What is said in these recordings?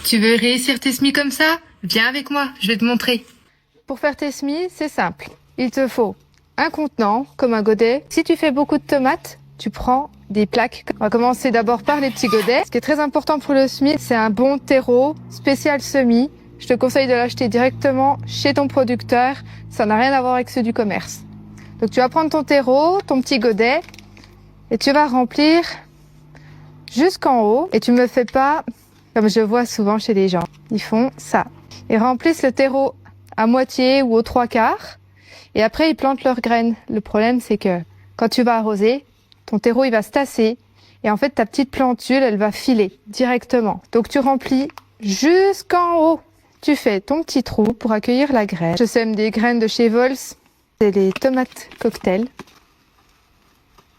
Tu veux réussir tes semis comme ça? Viens avec moi, je vais te montrer. Pour faire tes semis, c'est simple. Il te faut un contenant, comme un godet. Si tu fais beaucoup de tomates, tu prends des plaques. On va commencer d'abord par les petits godets. Ce qui est très important pour le semis, c'est un bon terreau spécial semis. Je te conseille de l'acheter directement chez ton producteur. Ça n'a rien à voir avec ceux du commerce. Donc tu vas prendre ton terreau, ton petit godet, et tu vas remplir jusqu'en haut. Et tu me fais pas comme je vois souvent chez les gens. Ils font ça. Ils remplissent le terreau à moitié ou aux 3/4. Et après, ils plantent leurs graines. Le problème, c'est que quand tu vas arroser, ton terreau, il va se tasser. Et en fait, ta petite plantule, elle va filer directement. Donc, tu remplis jusqu'en haut. Tu fais ton petit trou pour accueillir la graine. Je sème des graines de chez Vols. C'est les tomates cocktail.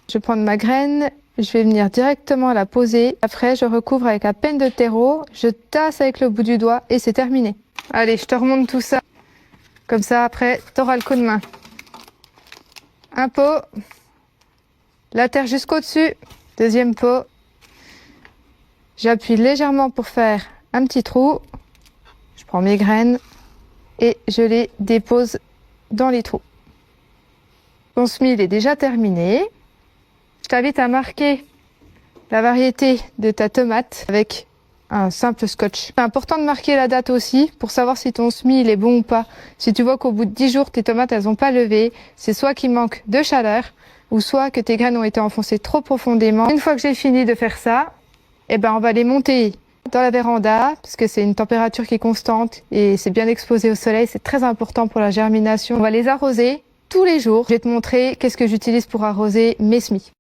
Je vais prendre ma graine. Je vais venir directement la poser. Après, je recouvre avec à peine de terreau. Je tasse avec le bout du doigt et c'est terminé. Allez, je te remonte tout ça. Comme ça, après, t'auras le coup de main. Un pot. La terre jusqu'au-dessus. Deuxième pot. J'appuie légèrement pour faire un petit trou. Je prends mes graines et je les dépose dans les trous. Ton semis, il est déjà terminé. Je t'invite à marquer la variété de ta tomate avec un simple scotch. C'est important de marquer la date aussi pour savoir si ton semis il est bon ou pas. Si tu vois qu'au bout de 10 jours, tes tomates elles ont pas levé, c'est soit qu'il manque de chaleur ou soit que tes graines ont été enfoncées trop profondément. Une fois que j'ai fini de faire ça, on va les monter dans la véranda parce que c'est une température qui est constante et c'est bien exposé au soleil. C'est très important pour la germination. On va les arroser tous les jours. Je vais te montrer qu'est-ce que j'utilise pour arroser mes semis.